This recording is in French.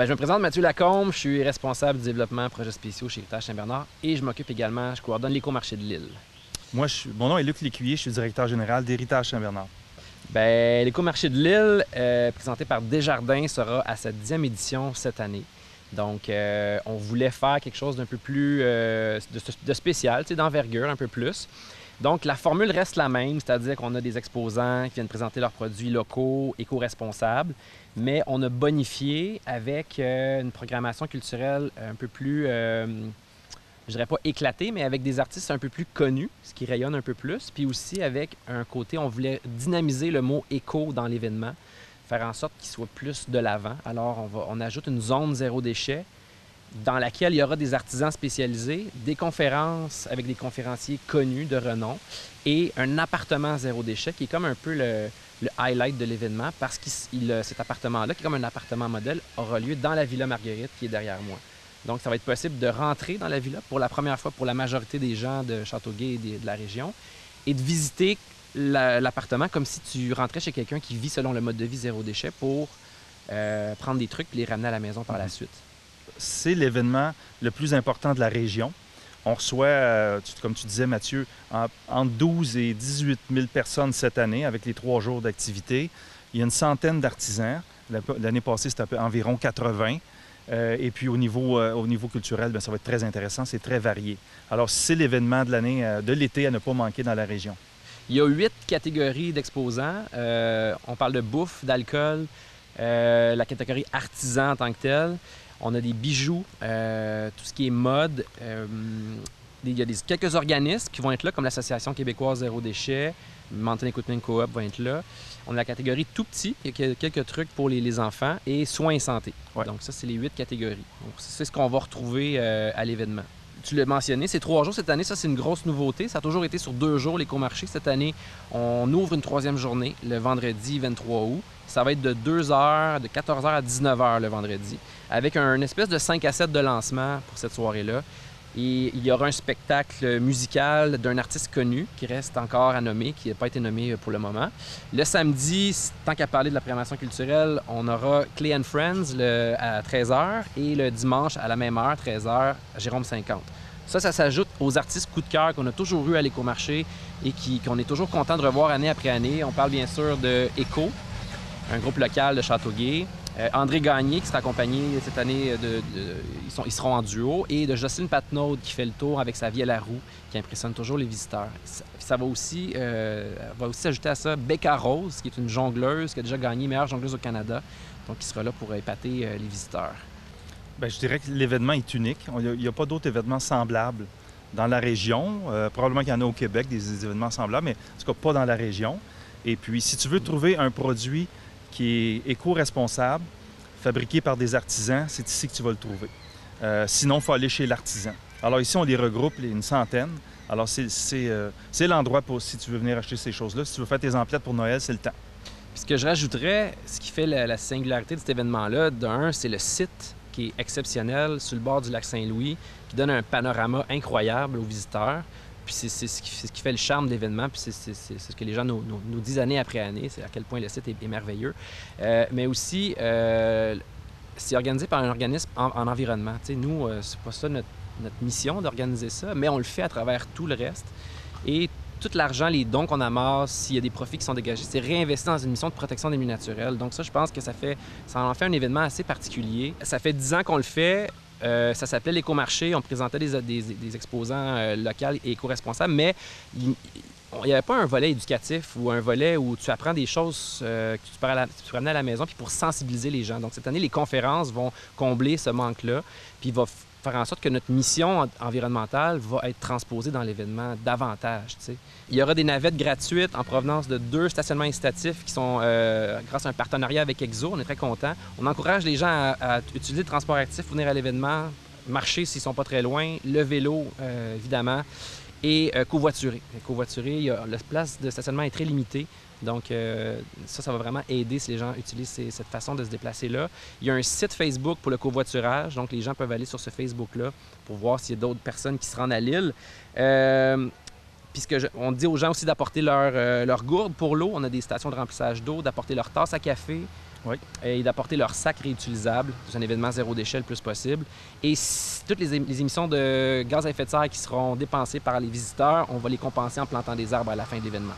Je me présente Mathieu Lacombe, je suis responsable du développement projets spéciaux chez Héritage Saint-Bernard et je m'occupe également, je coordonne l'écomarché de l'île. Mon nom est Luc Lécuyer, je suis directeur général d'Héritage Saint-Bernard. L'écomarché de l'île, présenté par Desjardins, sera à sa 10e édition cette année. Donc, on voulait faire quelque chose d'un peu plus de spécial, d'envergure un peu plus. Donc, la formule reste la même, c'est-à-dire qu'on a des exposants qui viennent présenter leurs produits locaux, éco-responsables, mais on a bonifié avec une programmation culturelle un peu plus, je dirais pas éclatée, mais avec des artistes un peu plus connus, ce qui rayonne un peu plus, puis aussi avec un côté, on voulait dynamiser le mot éco dans l'événement, faire en sorte qu'il soit plus de l'avant. Alors, on ajoute une zone zéro déchet dans laquelle il y aura des artisans spécialisés, des conférences avec des conférenciers connus de renom et un appartement zéro déchet qui est comme un peu le highlight de l'événement parce que cet appartement-là, qui est comme un appartement modèle, aura lieu dans la Villa Marguerite qui est derrière moi. Donc, ça va être possible de rentrer dans la villa pour la première fois pour la majorité des gens de Châteauguay et de la région et de visiter l'appartement comme si tu rentrais chez quelqu'un qui vit selon le mode de vie zéro déchet pour prendre des trucs et les ramener à la maison par la suite. C'est l'événement le plus important de la région. On reçoit, comme tu disais Mathieu, entre 12 et 18 000 personnes cette année avec les 3 jours d'activité. Il y a une centaine d'artisans. L'année passée, c'était environ 80. Et puis au niveau culturel, ça va être très intéressant, c'est très varié. Alors c'est l'événement de l'année, de l'été à ne pas manquer dans la région. Il y a 8 catégories d'exposants. On parle de bouffe, d'alcool, la catégorie artisan en tant que telle. On a des bijoux, tout ce qui est mode. Il y a quelques organismes qui vont être là, comme l'Association québécoise Zéro Déchet, Mountain Equipment Co-op va être là. On a la catégorie tout petit, il y a quelques trucs pour les enfants, et soins et santé. Ouais. Donc ça, c'est les 8 catégories. Donc, c'est ce qu'on va retrouver à l'événement. Tu l'as mentionné, c'est 3 jours cette année, ça c'est une grosse nouveauté. Ça a toujours été sur 2 jours l'écomarché. Cette année, on ouvre une 3e journée, le vendredi 23 août. Ça va être de 2h, de 14h à 19h le vendredi, avec un espèce de 5 à 7 de lancement pour cette soirée-là. Et il y aura un spectacle musical d'un artiste connu qui reste encore à nommer, qui n'a pas été nommé pour le moment. Le samedi, tant qu'à parler de la programmation culturelle, on aura Clay and Friends à 13h et le dimanche à la même heure, 13h, Jérôme 50. Ça s'ajoute aux artistes coup de cœur qu'on a toujours eu à l'écomarché et qu'on est toujours content de revoir année après année. On parle bien sûr de Echo, un groupe local de Châteauguay. André Gagné qui sera accompagné cette année, ils seront en duo, et de Jocelyne Patnaud qui fait le tour avec sa vielle à roue qui impressionne toujours les visiteurs. Ça va aussi s'ajouter à ça Becca Rose, qui est une jongleuse qui a déjà gagné meilleure jongleuse au Canada, donc qui sera là pour épater les visiteurs. Je dirais que l'événement est unique. Il n'y a pas d'autres événements semblables dans la région. Probablement qu'il y en a au Québec, des événements semblables, mais en tout cas pas dans la région. Et puis, si tu veux trouver un produit qui est éco-responsable, fabriqué par des artisans, c'est ici que tu vas le trouver. Sinon, il faut aller chez l'artisan. Alors ici, on les regroupe, une centaine. Alors c'est l'endroit pour si tu veux venir acheter ces choses-là. Si tu veux faire tes emplettes pour Noël, c'est le temps. Puis ce que je rajouterais, ce qui fait la singularité de cet événement-là, d'un, c'est le site qui est exceptionnel sur le bord du lac Saint-Louis, qui donne un panorama incroyable aux visiteurs. Puis c'est ce qui fait le charme de l'événement, puis c'est ce que les gens nous disent année après année, c'est à quel point le site est merveilleux. Mais aussi, c'est organisé par un organisme en environnement. T'sais, nous, c'est pas ça notre mission d'organiser ça, mais on le fait à travers tout le reste. Et tout l'argent, les dons qu'on amasse, s'il y a des profits qui sont dégagés, c'est réinvesti dans une mission de protection des milieux naturels. Donc ça, je pense que ça en fait un événement assez particulier. Ça fait 10 ans qu'on le fait. Ça s'appelait l'écomarché. On présentait des exposants locaux et éco-responsables, mais il n'y avait pas un volet éducatif ou un volet où tu apprends des choses que tu peux ramener à la maison puis pour sensibiliser les gens. Donc cette année, les conférences vont combler ce manque-là, puis va faire en sorte que notre mission environnementale va être transposée dans l'événement davantage. T'sais. Il y aura des navettes gratuites en provenance de 2 stationnements incitatifs qui sont, grâce à un partenariat avec Exo, on est très contents. On encourage les gens à utiliser le transport actif pour venir à l'événement, marcher s'ils ne sont pas très loin, le vélo, évidemment, et covoiturer. La place de stationnement est très limitée. Donc, ça va vraiment aider si les gens utilisent cette façon de se déplacer-là. Il y a un site Facebook pour le covoiturage, donc les gens peuvent aller sur ce Facebook-là pour voir s'il y a d'autres personnes qui se rendent à l'île. On dit aux gens aussi d'apporter leur gourde pour l'eau. On a des stations de remplissage d'eau, d'apporter leur tasse à café. Oui. Et d'apporter leur sac réutilisable. C'est un événement zéro déchet le plus possible. Et toutes les émissions de gaz à effet de serre qui seront dépensées par les visiteurs, on va les compenser en plantant des arbres à la fin de l'événement.